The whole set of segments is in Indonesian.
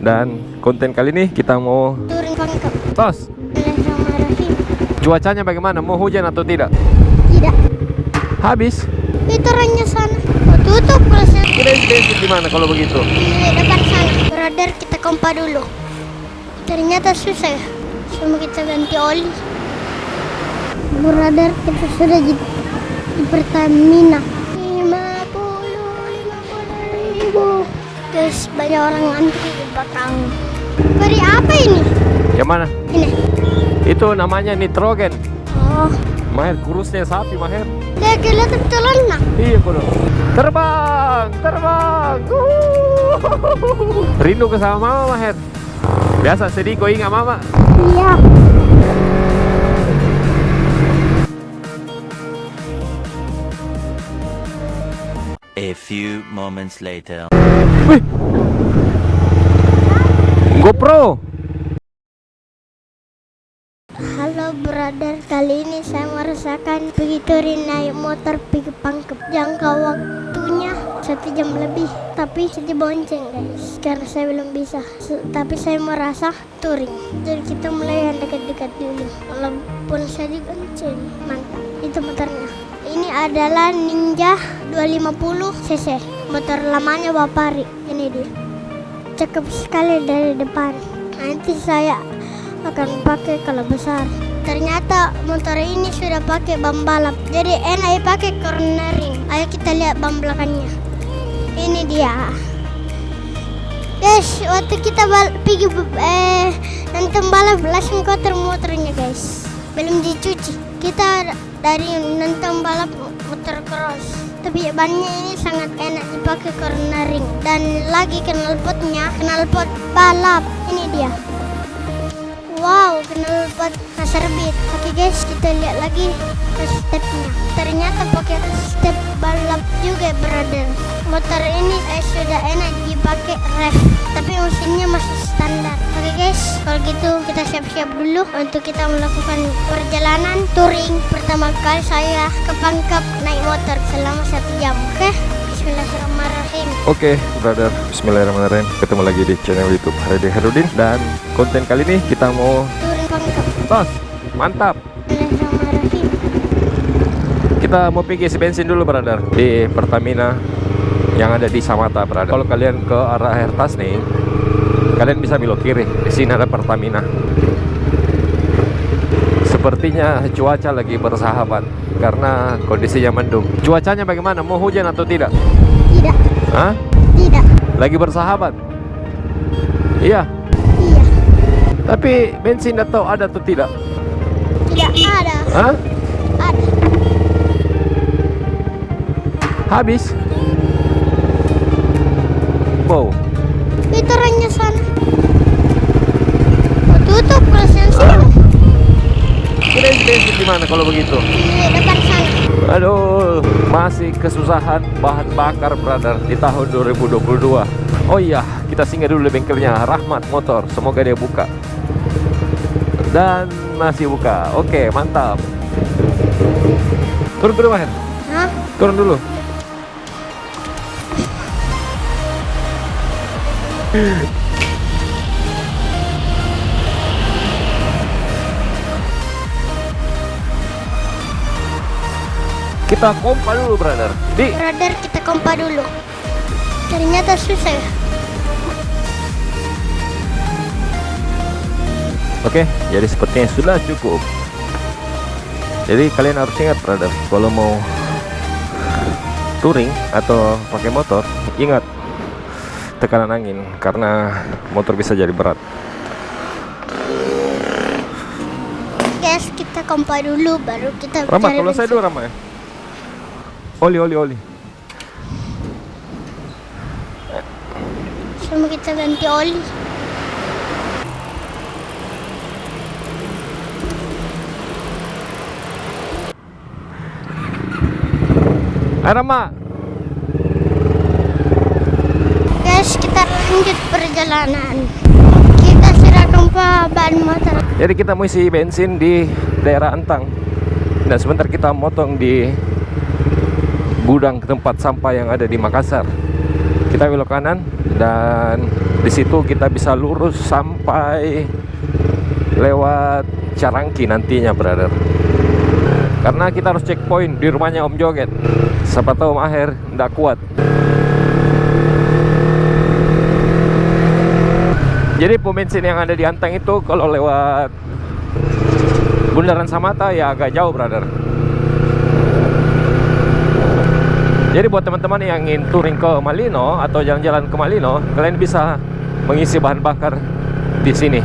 Dan konten kali ini kita mau touring Pangkep. tos. Bismillahirrahmanirrahim. Cuacanya bagaimana? Mau hujan atau tidak? Tidak. Habis. Itu orangnya sana. Oh, tutup kelasnya. Kita isi bensin di mana kalau begitu? Di depan sana. Brother, kita kompa dulu. Ternyata susah ya. Cuma kita ganti oli. Brother, kita sudah di Pertamina. 50.000. Guys, banyak orang antri di belakang. Beri apa ini? Yang mana? Ini. Itu namanya nitrogen. Oh, Maher, kurusnya sapi Maher. dia kelihatan celana. Iya kudu. Terbang, terbang. Rindu ke sama mama Maher. Biasa sedih kau ingat mama. Iya. A few moments later. Wih. GoPro. Halo brother, kali ini saya merasakan pergi touring naik motor pergi Pangkep. Jangka waktunya 1 jam lebih, tapi saya bonceng guys, karena saya belum bisa. Tapi saya merasa touring, jadi kita mulai yang dekat-dekat dulu. Walaupun saya dibonceng, mantap. Itu motornya. Ini adalah Ninja 250 cc, motor lamanya Bapari. Ini dia, cakep sekali dari depan. Nanti saya akan pakai kalau besar. Ternyata motor ini sudah pakai ban balap, jadi enak pakai cornering. Ayo kita lihat ban belakangnya. Ini dia. Guys, waktu kita pergi nonton balap langsung kotor motornya guys. Belum dicuci. Kita dari nonton balap motor cross, tapi bannya ini sangat enak dipakai cornering. Dan lagi knalpot balap. Ini dia. Wow, knalpot Nasarbit. Oke guys, kita lihat lagi stepnya. Ternyata pakai step balap juga brother. Motor ini sudah enak dipakai ref, tapi mesinnya masih standar. Oke guys, kalau gitu kita siap-siap dulu untuk kita melakukan perjalanan touring pertama kali saya ke Pangkep naik motor selama 1 jam. Oke, Bismillahirrahmanirrahim. Oke, brother. Bismillahirrahmanirrahim. Ketemu lagi di channel YouTube Haridi Herudin. Dan konten kali ini kita mau Touring Pangkep. tos. Mantap. Bismillahirrahmanirrahim. Kita mau pergi isi bensin dulu brother di Pertamina yang ada di Samata brother. Kalau kalian ke arah Hertas nih, kalian bisa belok kiri. Di sini ada Pertamina. Sepertinya cuaca lagi bersahabat karena kondisinya mendung. Cuacanya bagaimana? Mau hujan atau tidak? Tidak. Hah? Tidak. Lagi bersahabat? Iya. Iya. Tapi bensin atau ada atau tidak? Tidak ada. Hah? Ada. Habis? Wow. Itu orangnya sana. Oh, tutup kelasnya sana. Kita isi bensin di mana kalau begitu? Di depan sana. Aduh, masih kesusahan bahan bakar brother di tahun 2022. Oh iya, kita singgah dulu di bengkelnya Rahmat Motor. Semoga dia buka. Dan masih buka. Oke, mantap. Turun dulu Maher. Hah? Turun dulu. Kita kompa dulu brother. Di Brother, kita kompa dulu. Ternyata susah ya. Oke, jadi sepertinya sudah cukup. Jadi kalian harus ingat brother, kalau mau touring atau pakai motor, ingat tekanan angin karena motor bisa jadi berat. Guys, kita kompa dulu baru kita Rahmat, cari kalau saya bensin. dulu Rahmat ya. Oli. Sama kita ganti oli. Hai Rahmat. Guys, kita lanjut perjalanan. Kita sudah kompa ban motor. Jadi kita mau isi bensin di daerah Antang. Dan sebentar kita motong di gudang tempat sampah yang ada di Makassar. Kita belok kanan dan Di situ kita bisa lurus sampai lewat Carangki nantinya, brother. Karena kita harus checkpoint di rumahnya Om Joget. Siapa tahu Maher nggak kuat. Jadi pom bensin yang ada di Antang itu kalau lewat Bundaran Samata ya agak jauh, brother. Jadi buat teman-teman yang ingin touring ke Malino atau jalan-jalan ke Malino, kalian bisa mengisi bahan bakar di sini,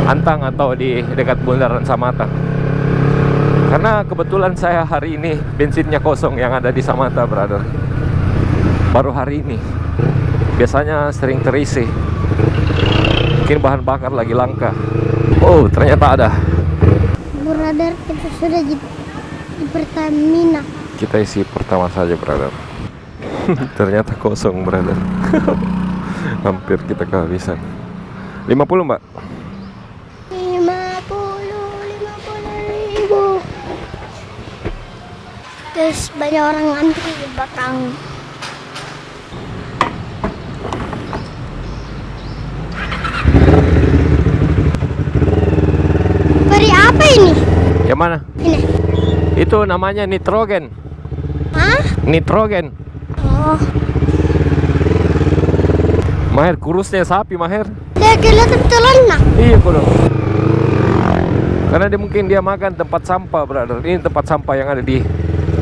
Antang atau di dekat Bundaran Samata. Karena kebetulan saya hari ini bensinnya kosong yang ada di Samata, brother. Baru hari ini. Biasanya sering terisi. Mungkin bahan bakar lagi langka. Oh, ternyata ada. Brother, kita sudah di Pertamina. Kita isi pertama saja, brother. Ternyata kosong, brother. Hampir kita kehabisan. 50, Mbak. 50.000. Guys, banyak orang antri di belakang. Beri apa ini? Yang mana? Ini. Itu namanya nitrogen. Hah? Nitrogen. Oh, Maher, kurusnya sapi, Maher. dia kelihatan celana. Iya, kudu. Karena mungkin dia makan tempat sampah, brother. Ini tempat sampah yang ada di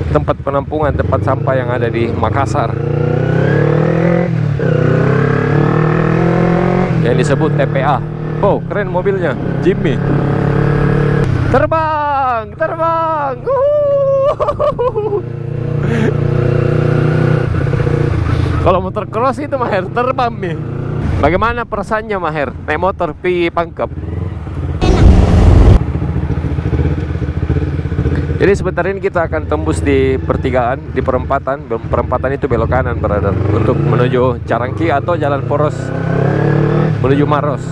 tempat penampungan, tempat sampah yang ada di Makassar, yang disebut TPA. Oh, keren mobilnya, Jimmy. Terbang, terbang. Kalau motor cross itu, Maher, terbang nih. Bagaimana perasaannya, Maher, naik motor pi Pangkep? Jadi sebentar ini kita akan tembus di pertigaan, di perempatan. Perempatan itu belok kanan, brother, untuk menuju Carangki atau Jalan Poros menuju Maros.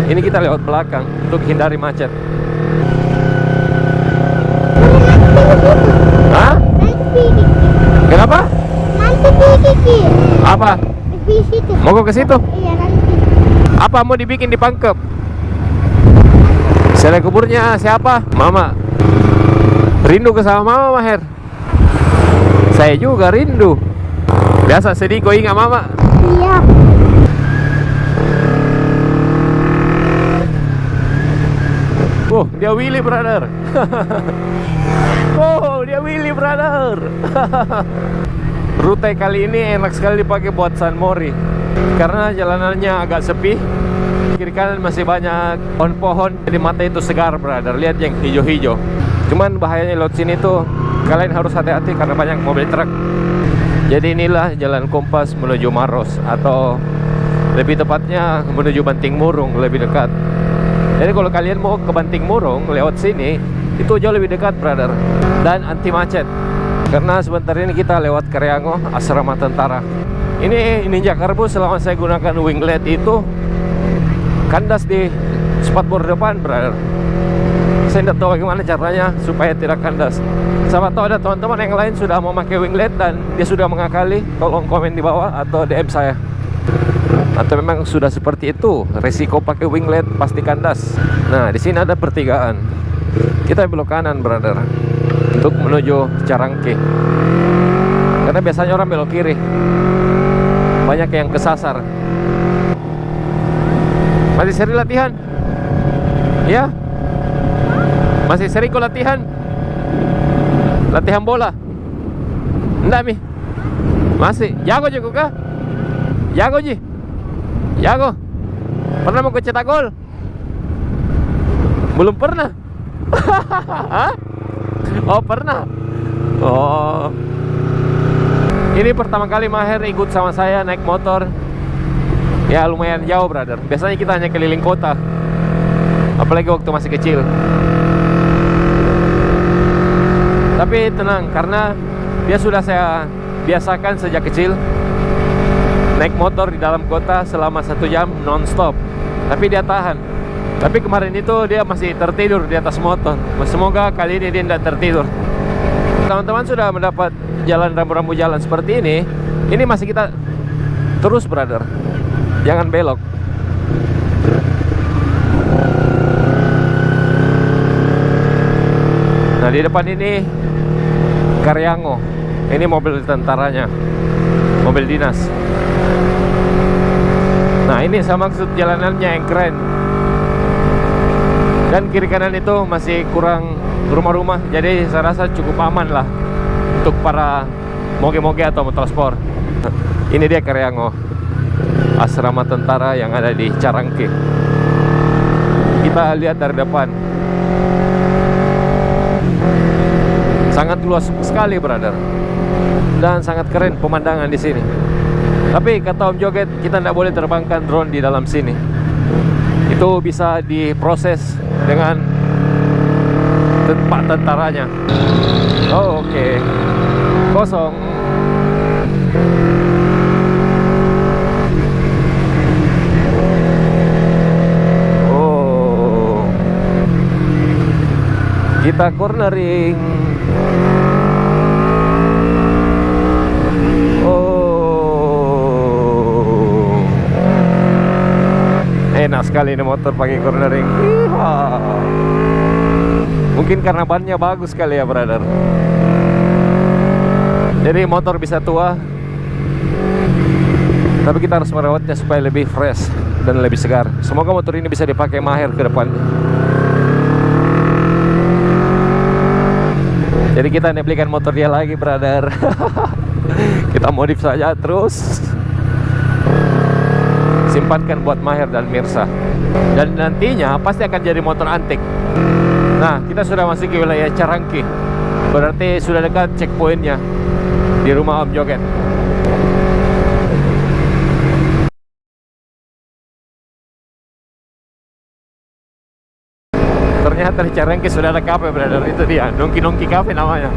Ini kita lewat belakang untuk hindari macet. Hah? Kenapa? Nanti di Apa? situ. Mau ke situ? Iya, nanti. Apa mau dibikin di Pangkep? Sele kuburnya siapa? Mama. Rindu ke sama Mama, Maher? Saya juga rindu. Biasa sedih kau ingat Mama. Iya. Oh, dia Willy, brother. Oh, dia Willy, brother. Rute kali ini enak sekali dipakai buat San Mori. Karena jalanannya agak sepi. Kiri kanan masih banyak pohon-pohon, jadi mata itu segar, brother. Lihat yang hijau-hijau. Cuman bahayanya lewat sini tuh kalian harus hati-hati karena banyak mobil truk. Jadi inilah jalan kompas menuju Maros, atau lebih tepatnya menuju Banting Murung, lebih dekat. Jadi kalau kalian mau ke Banting Murung lewat sini, itu jauh lebih dekat, brother, dan anti macet. Karena sebentar ini kita lewat Kareango, asrama tentara. Ini Ninja Karbu selama saya gunakan winglet itu kandas di spatboard depan, brother. Saya tidak tahu bagaimana caranya supaya tidak kandas. Siapa tahu ada teman-teman yang lain sudah mau pakai winglet dan dia sudah mengakali, tolong komen di bawah atau DM saya. Atau memang sudah seperti itu, resiko pakai winglet pasti kandas. Nah, di sini ada pertigaan. Kita belok kanan, brother, untuk menuju Carangki. Karena biasanya orang belok kiri. Banyak yang kesasar. Masih sering latihan? Ya? Masih sering kok latihan? Latihan bola? Enggak, Mi? Masih? Jago juga kah? Jago, Ji? Jago? Pernah mau cetak gol? Belum pernah? Hah? Oh, pernah? Oh. Ini pertama kali Maher ikut sama saya naik motor. Ya lumayan jauh, brother. Biasanya kita hanya keliling kota, apalagi waktu masih kecil. Tapi tenang, karena dia sudah saya biasakan sejak kecil naik motor di dalam kota selama 1 jam non-stop. Tapi dia tahan. Tapi kemarin itu dia masih tertidur di atas motor. Semoga kali ini dia tidak tertidur. Teman-teman sudah mendapat jalan rambu-rambu jalan seperti ini. Ini masih kita Terus brother, jangan belok. Nah di depan ini Karyango. Ini mobil tentaranya, mobil dinas. Nah ini saya maksud jalanannya yang keren. Dan kiri kanan itu masih kurang rumah-rumah, jadi saya rasa cukup aman lah untuk para moge-moge atau motorsport. Ini dia Karyango, asrama tentara yang ada di Carangke. Kita lihat dari depan, sangat luas sekali brother, dan sangat keren pemandangan di sini. Tapi kata Om Joget, kita tidak boleh terbangkan drone di dalam sini. Itu bisa diproses dengan pak tentaranya. Oh, oke. Kosong. Oh, kita cornering. Oh, enak sekali ini motor pakai cornering. Mungkin karena bannya bagus sekali ya brother. Jadi motor bisa tua, tapi kita harus merawatnya supaya lebih fresh dan lebih segar. Semoga motor ini bisa dipakai Maher ke depan. Jadi kita belikan motor dia lagi brother. Kita modif saja terus simpankan buat Maher dan Mirsa. Dan nantinya pasti akan jadi motor antik. Nah, kita sudah masuk ke wilayah Carangke. Berarti sudah dekat checkpointnya di rumah Om Joget. Ternyata di Carangke sudah ada kafe brother. Itu dia, Nongki Cafe namanya.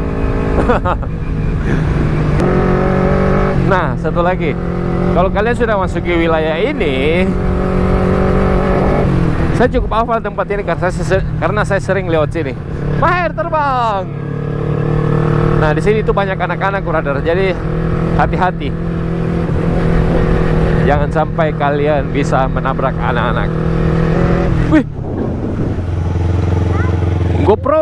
Nah, satu lagi, kalau kalian sudah masuk ke wilayah ini, saya cukup hafal tempat ini karena saya sering lewat sini. Maher terbang. Nah di sini tuh banyak anak-anak brother, jadi hati-hati. Jangan sampai kalian bisa menabrak anak-anak. Wih, GoPro.